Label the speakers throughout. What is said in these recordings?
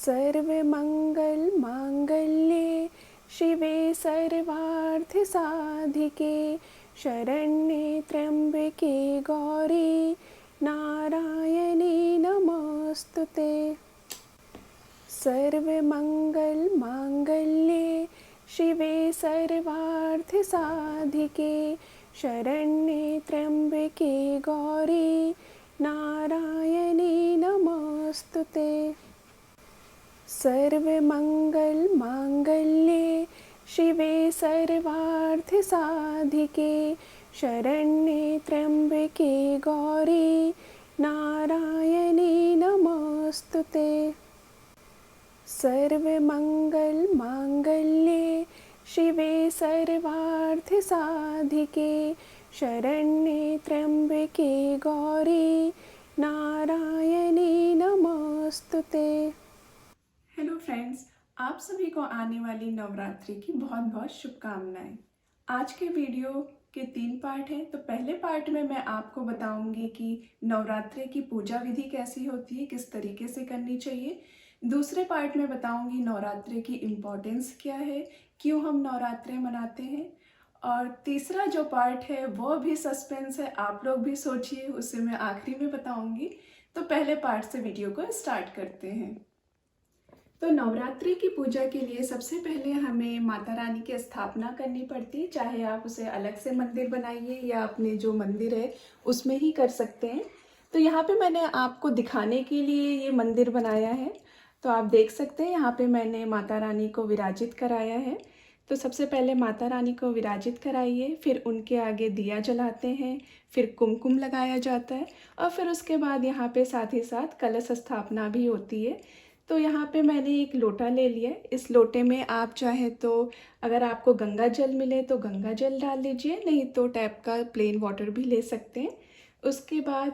Speaker 1: सर्वमङ्गलमाङ्गल्ये शिवे सर्वार्थसाधिके शरण्ये त्र्यम्बके गौरी नारायणी नमोऽस्तुते। सर्वमङ्गलमाङ्गल्ये शिवे सर्वार्थसाधिके शरण्ये त्र्यम्बके गौरी नारायणी नमोऽस्तुते। सर्वमङ्गलमाङ्गल्ये शिवे सर्वार्थसाधिके शरण्ये त्र्यम्बके गौरी नारायणी नमोऽस्तुते। सर्वमङ्गलमाङ्गल्ये शिवे सर्वार्थसाधिके शरण्ये त्र्यम्बके गौरी नारायणी नमोऽस्तुते।
Speaker 2: हेलो फ्रेंड्स, आप सभी को आने वाली नवरात्रि की बहुत बहुत शुभकामनाएं। आज के वीडियो के 3 पार्ट हैं। तो पहले पार्ट में मैं आपको बताऊंगी कि नवरात्रि की पूजा विधि कैसी होती है, किस तरीके से करनी चाहिए। दूसरे पार्ट में बताऊंगी नवरात्रि की इम्पोर्टेंस क्या है, क्यों हम नवरात्रि मनाते हैं। और तीसरा जो पार्ट है वो भी सस्पेंस है, आप लोग भी सोचिए, उसे मैं आखिरी में बताऊंगी। तो पहले पार्ट से वीडियो को स्टार्ट करते हैं। तो नवरात्रि की पूजा के लिए सबसे पहले हमें माता रानी की स्थापना करनी पड़ती है। चाहे आप उसे अलग से मंदिर बनाइए या अपने जो मंदिर है उसमें ही कर सकते हैं। तो यहाँ पे मैंने आपको दिखाने के लिए ये मंदिर बनाया है। तो आप देख सकते हैं यहाँ पे मैंने माता रानी को विराजित कराया है। तो सबसे पहले माता रानी को विराजित कराइए, फिर उनके आगे दिया जलाते हैं, फिर कुमकुम लगाया जाता है और फिर उसके बाद यहाँ पे साथ ही साथ कलश स्थापना भी होती है। तो यहाँ पे मैंने एक लोटा ले लिया। इस लोटे में आप चाहे तो अगर आपको गंगा जल मिले तो गंगा जल डाल लीजिए, नहीं तो टैप का प्लेन वाटर भी ले सकते हैं। उसके बाद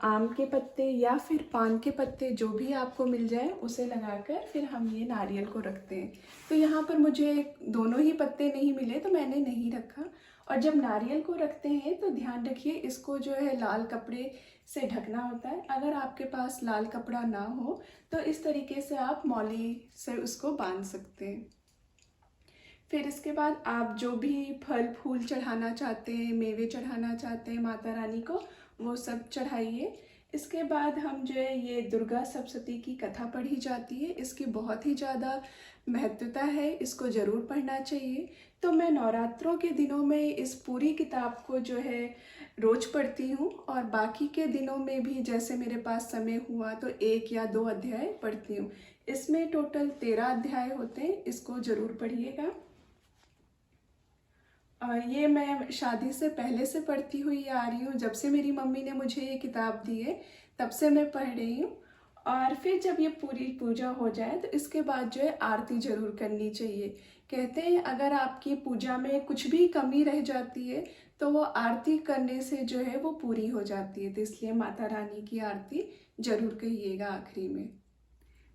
Speaker 2: आम के पत्ते या फिर पान के पत्ते जो भी आपको मिल जाए उसे लगाकर फिर हम ये नारियल को रखते हैं। तो यहाँ पर मुझे दोनों ही पत्ते नहीं मिले तो मैंने नहीं रखा। और जब नारियल को रखते हैं तो ध्यान रखिए इसको जो है लाल कपड़े से ढकना होता है। अगर आपके पास लाल कपड़ा ना हो तो इस तरीके से आप मौली से उसको बांध सकते हैं। फिर इसके बाद आप जो भी फल फूल चढ़ाना चाहते हैं, मेवे चढ़ाना चाहते हैं माता रानी को, वो सब चढ़ाइए। इसके बाद हम जो है ये दुर्गा सप्तशती की कथा पढ़ी जाती है। इसकी बहुत ही ज़्यादा महत्वता है, इसको ज़रूर पढ़ना चाहिए। तो मैं नवरात्रों के दिनों में इस पूरी किताब को जो है रोज़ पढ़ती हूँ और बाकी के दिनों में भी जैसे मेरे पास समय हुआ तो 1 या 2 अध्याय पढ़ती हूँ। इसमें टोटल 13 अध्याय होते हैं, इसको ज़रूर पढ़िएगा। और ये मैं शादी से पहले से पढ़ती हुई आ रही हूँ। जब से मेरी मम्मी ने मुझे ये किताब दी है तब से मैं पढ़ रही हूँ। और फिर जब ये पूरी पूजा हो जाए तो इसके बाद जो है आरती ज़रूर करनी चाहिए। कहते हैं अगर आपकी पूजा में कुछ भी कमी रह जाती है तो वो आरती करने से जो है वो पूरी हो जाती है। तो इसलिए माता रानी की आरती ज़रूर कहिएगा आखिरी में।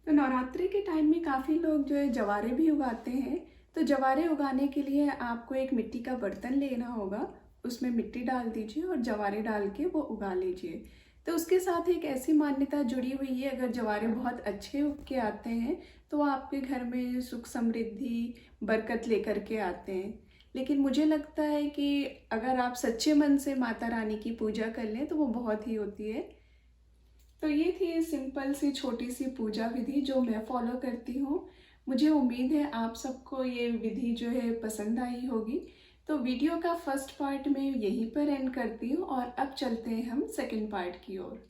Speaker 2: तो नवरात्रि के टाइम में काफ़ी लोग जो है जवारे भी उगाते हैं। तो जवारे उगाने के लिए आपको एक मिट्टी का बर्तन लेना होगा, उसमें मिट्टी डाल दीजिए और जवारे डाल के वो उगा लीजिए। तो उसके साथ एक ऐसी मान्यता जुड़ी हुई है, अगर जवारे बहुत अच्छे उग के आते हैं तो आपके घर में सुख समृद्धि बरकत लेकर के आते हैं। लेकिन मुझे लगता है कि अगर आप सच्चे मन से माता रानी की पूजा कर लें तो वो बहुत ही होती है। तो ये थी सिंपल सी छोटी सी पूजा विधि जो मैं फॉलो करती हूँ। मुझे उम्मीद है आप सबको ये विधि जो है पसंद आई होगी। तो वीडियो का फर्स्ट पार्ट में यहीं पर एंड करती हूँ और अब चलते हैं हम सेकंड पार्ट की ओर।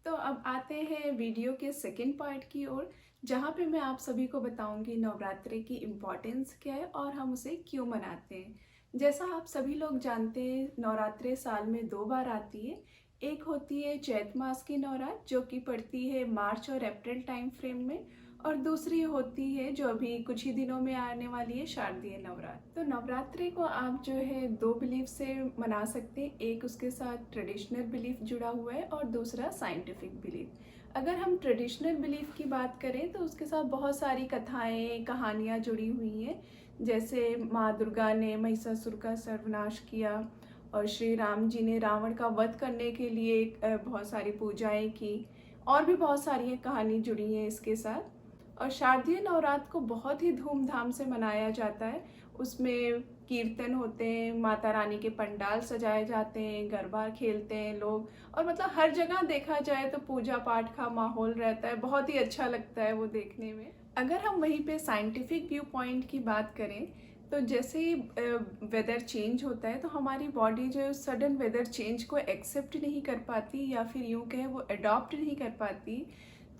Speaker 2: तो अब आते हैं वीडियो के सेकंड पार्ट की ओर, जहाँ पे मैं आप सभी को बताऊंगी नवरात्रि की इम्पोर्टेंस क्या है और हम उसे क्यों मनाते हैं। जैसा आप सभी लोग जानते हैं नवरात्रि साल में 2 बार आती है। एक होती है चैत मास की नवरात्र जो कि पड़ती है मार्च और अप्रैल टाइम फ्रेम में, और दूसरी होती है जो अभी कुछ ही दिनों में आने वाली है शारदीय नवरात्र। तो नवरात्रि को आप जो है 2 बिलीफ से मना सकते हैं। एक उसके साथ ट्रेडिशनल बिलीफ जुड़ा हुआ है और दूसरा साइंटिफिक बिलीफ। अगर हम ट्रेडिशनल बिलीफ की बात करें तो उसके साथ बहुत सारी कथाएं कहानियाँ जुड़ी हुई हैं। जैसे माँ दुर्गा ने महिषासुर का सर्वनाश किया और श्री राम जी ने रावण का वध करने के लिए बहुत सारी पूजाएं की, और भी बहुत सारी कहानी जुड़ी हैं इसके साथ। और शारदीय नवरात्र को बहुत ही धूमधाम से मनाया जाता है। उसमें कीर्तन होते हैं, माता रानी के पंडाल सजाए जाते हैं, गरबा खेलते हैं लोग, और मतलब हर जगह देखा जाए तो पूजा पाठ का माहौल रहता है। बहुत ही अच्छा लगता है वो देखने में। अगर हम वहीं पे साइंटिफिक व्यू पॉइंट की बात करें तो जैसे ही वेदर चेंज होता है तो हमारी बॉडी जो सडन वेदर चेंज को एक्सेप्ट नहीं कर पाती, या फिर यूँ कहें वो अडॉप्ट नहीं कर पाती,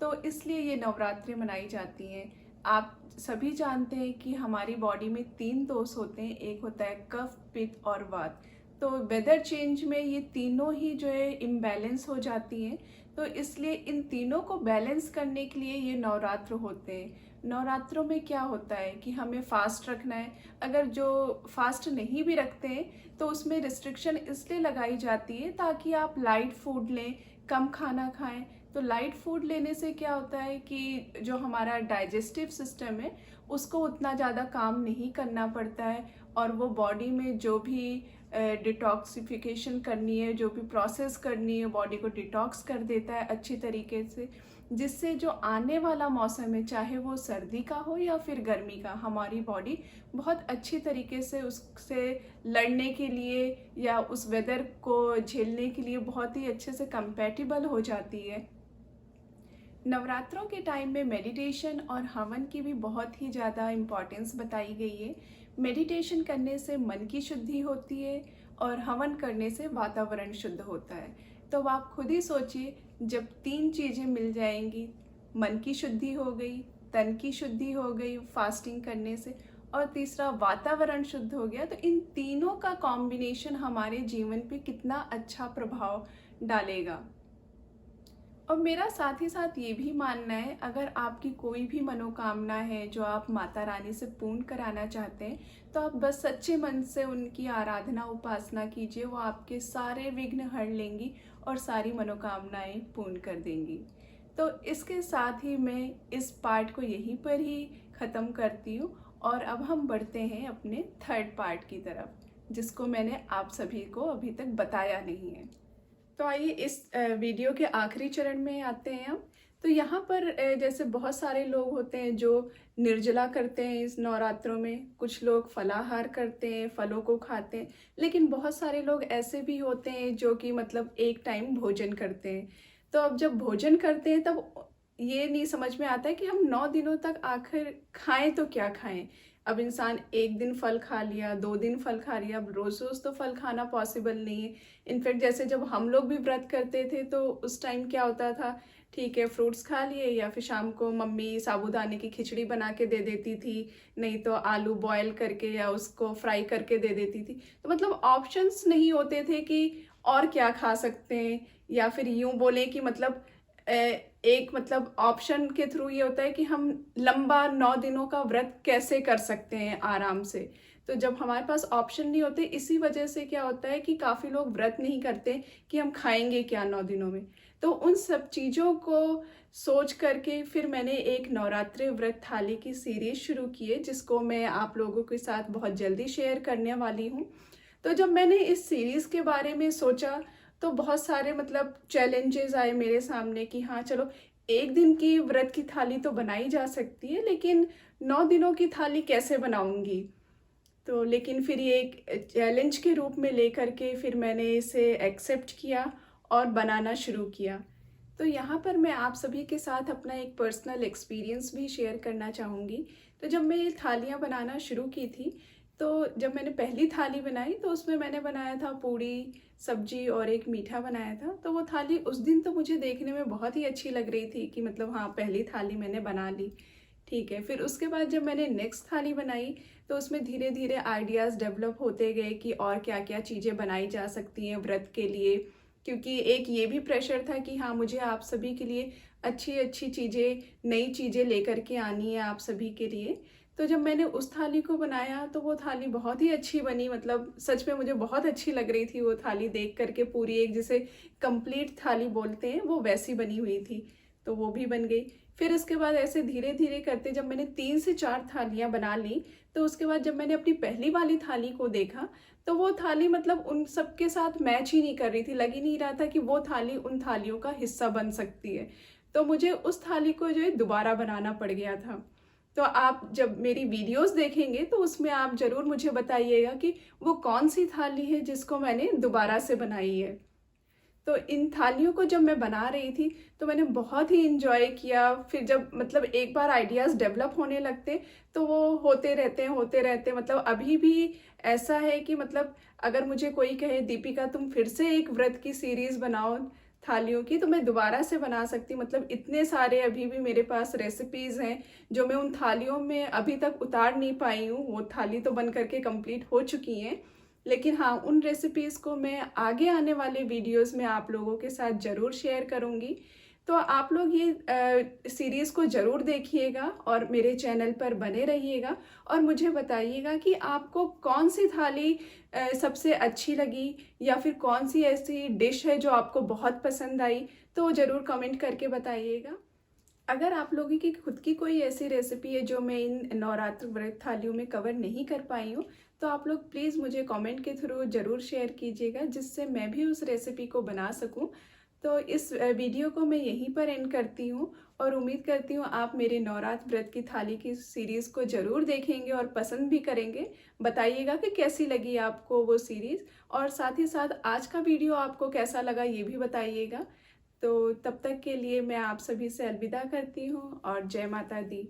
Speaker 2: तो इसलिए ये नवरात्रि मनाई जाती हैं। आप सभी जानते हैं कि हमारी बॉडी में 3 दोष होते हैं, एक होता है कफ, पित्त और वात। तो वेदर चेंज में ये तीनों ही जो है इम्बैलेंस हो जाती हैं, तो इसलिए इन तीनों को बैलेंस करने के लिए ये नवरात्र होते हैं। नवरात्रों में क्या होता है कि हमें फास्ट रखना है। अगर जो फास्ट नहीं भी रखते हैं तो उसमें रिस्ट्रिक्शन इसलिए लगाई जाती है ताकि आप लाइट फूड लें, कम खाना खाएं। तो लाइट फूड लेने से क्या होता है कि जो हमारा डाइजेस्टिव सिस्टम है उसको उतना ज़्यादा काम नहीं करना पड़ता है, और वो बॉडी में जो भी डिटॉक्सिफिकेशन करनी है, जो भी प्रोसेस करनी है, बॉडी को डिटॉक्स कर देता है अच्छी तरीके से, जिससे जो आने वाला मौसम है, चाहे वो सर्दी का हो या फिर गर्मी का, हमारी बॉडी बहुत अच्छी तरीके से उससे लड़ने के लिए या उस वेदर को झेलने के लिए बहुत ही अच्छे से कंपैटिबल हो जाती है। नवरात्रों के टाइम में मेडिटेशन और हवन की भी बहुत ही ज़्यादा इम्पॉर्टेंस बताई गई है। मेडिटेशन करने से मन की शुद्धि होती है और हवन करने से वातावरण शुद्ध होता है। तो अब आप खुद ही सोचिए, जब 3 चीज़ें मिल जाएंगी, मन की शुद्धि हो गई, तन की शुद्धि हो गई फास्टिंग करने से, और तीसरा वातावरण शुद्ध हो गया, तो इन तीनों का कॉम्बिनेशन हमारे जीवन पे कितना अच्छा प्रभाव डालेगा। और मेरा साथ ही साथ ये भी मानना है, अगर आपकी कोई भी मनोकामना है जो आप माता रानी से पूर्ण कराना चाहते हैं, तो आप बस सच्चे मन से उनकी आराधना उपासना कीजिए, वो आपके सारे विघ्न हर लेंगी और सारी मनोकामनाएं पूर्ण कर देंगी। तो इसके साथ ही मैं इस पार्ट को यहीं पर ही ख़त्म करती हूँ, और अब हम बढ़ते हैं अपने 3rd पार्ट की तरफ, जिसको मैंने आप सभी को अभी तक बताया नहीं है। तो आइए इस वीडियो के आखिरी चरण में आते हैं हम। तो यहाँ पर जैसे बहुत सारे लोग होते हैं जो निर्जला करते हैं इस नवरात्रों में, कुछ लोग फलाहार करते हैं, फलों को खाते हैं, लेकिन बहुत सारे लोग ऐसे भी होते हैं जो कि मतलब एक टाइम भोजन करते हैं। तो अब जब भोजन करते हैं तब ये नहीं समझ में आता है कि हम 9 दिनों तक आखिर खाएं तो क्या खाएं। अब इंसान एक दिन फल खा लिया, 2 दिन फल खा लिया, अब रोज़ रोज़ तो फल खाना पॉसिबल नहीं है। इनफैक्ट जैसे जब हम लोग भी व्रत करते थे तो उस टाइम क्या होता था, ठीक है फ्रूट्स खा लिए, या फिर शाम को मम्मी साबूदाने की खिचड़ी बना के दे देती थी, नहीं तो आलू बॉयल करके या उसको फ्राई करके दे देती थी। तो मतलब ऑप्शंस नहीं होते थे कि और क्या खा सकते हैं, या फिर यूँ बोलें कि मतलब एक मतलब ऑप्शन के थ्रू ये होता है कि हम लंबा 9 दिनों का व्रत कैसे कर सकते हैं आराम से। तो जब हमारे पास ऑप्शन नहीं होते, इसी वजह से क्या होता है कि काफ़ी लोग व्रत नहीं करते कि हम खाएंगे क्या 9 दिनों में। तो उन सब चीज़ों को सोच करके फिर मैंने एक नवरात्रि व्रत थाली की सीरीज शुरू की है, जिसको मैं आप लोगों के साथ बहुत जल्दी शेयर करने वाली हूँ। तो जब मैंने इस सीरीज़ के बारे में सोचा तो बहुत सारे मतलब चैलेंजेस आए मेरे सामने कि हाँ चलो, एक दिन की व्रत की थाली तो बनाई जा सकती है, लेकिन 9 दिनों की थाली कैसे बनाऊंगी। तो लेकिन फिर ये एक चैलेंज के रूप में लेकर के फिर मैंने इसे एक्सेप्ट किया और बनाना शुरू किया। तो यहाँ पर मैं आप सभी के साथ अपना एक पर्सनल एक्सपीरियंस भी शेयर करना चाहूँगी। तो जब मैं ये थालियाँ बनाना शुरू की थी, तो जब मैंने पहली थाली बनाई तो उसमें मैंने बनाया था पूड़ी, सब्जी और एक मीठा बनाया था। तो वो थाली उस दिन तो मुझे देखने में बहुत ही अच्छी लग रही थी कि मतलब हाँ, पहली थाली मैंने बना ली, ठीक है। फिर उसके बाद जब मैंने नेक्स्ट थाली बनाई तो उसमें धीरे धीरे आइडियाज़ डेवलप होते गए कि और क्या क्या चीज़ें बनाई जा सकती हैं व्रत के लिए, क्योंकि एक ये भी प्रेशर था कि हाँ, मुझे आप सभी के लिए अच्छी अच्छी चीज़ें, नई चीज़ें लेकर के आनी है आप सभी के लिए। तो जब मैंने उस थाली को बनाया तो वो थाली बहुत ही अच्छी बनी, मतलब सच में मुझे बहुत अच्छी लग रही थी वो थाली देख करके। पूरी एक जिसे कंप्लीट थाली बोलते हैं वो वैसी बनी हुई थी, तो वो भी बन गई। फिर उसके बाद ऐसे धीरे धीरे करते जब मैंने 3 से 4 थालियाँ बना ली, तो उसके बाद जब मैंने अपनी पहली वाली थाली को देखा तो वो थाली मतलब उन सब के साथ मैच ही नहीं कर रही थी। लग ही नहीं रहा था कि वो थाली उन थालियों का हिस्सा बन सकती है। तो मुझे उस थाली को जो है दोबारा बनाना पड़ गया था। तो आप जब मेरी वीडियोस देखेंगे तो उसमें आप ज़रूर मुझे बताइएगा कि वो कौन सी थाली है जिसको मैंने दोबारा से बनाई है। तो इन थालियों को जब मैं बना रही थी तो मैंने बहुत ही इंजॉय किया। फिर जब मतलब एक बार आइडियाज़ डेवलप होने लगते तो वो होते रहते मतलब अभी भी ऐसा है कि मतलब अगर मुझे कोई कहे दीपिका तुम फिर से एक व्रत की सीरीज़ बनाओ थालियों की, तो मैं दोबारा से बना सकती हूँ। मतलब इतने सारे अभी भी मेरे पास रेसिपीज़ हैं जो मैं उन थालियों में अभी तक उतार नहीं पाई हूँ। वो थाली तो बन करके कंप्लीट हो चुकी हैं, लेकिन हाँ, उन रेसिपीज़ को मैं आगे आने वाले वीडियोस में आप लोगों के साथ ज़रूर शेयर करूँगी। तो आप लोग ये सीरीज़ को ज़रूर देखिएगा और मेरे चैनल पर बने रहिएगा और मुझे बताइएगा कि आपको कौन सी थाली सबसे अच्छी लगी या फिर कौन सी ऐसी डिश है जो आपको बहुत पसंद आई, तो ज़रूर कमेंट करके बताइएगा। अगर आप लोगों की खुद की कोई ऐसी रेसिपी है जो मैं इन नवरात्र व्रत थालियों में कवर नहीं कर पाई हूँ, तो आप लोग प्लीज़ मुझे कमेंट के थ्रू ज़रूर शेयर कीजिएगा जिससे मैं भी उस रेसिपी को बना सकूँ। तो इस वीडियो को मैं यहीं पर एंड करती हूँ और उम्मीद करती हूँ आप मेरे नवरात्र व्रत की थाली की सीरीज़ को ज़रूर देखेंगे और पसंद भी करेंगे। बताइएगा कि कैसी लगी आपको वो सीरीज़, और साथ ही साथ आज का वीडियो आपको कैसा लगा ये भी बताइएगा। तो तब तक के लिए मैं आप सभी से अलविदा करती हूँ और जय माता दी।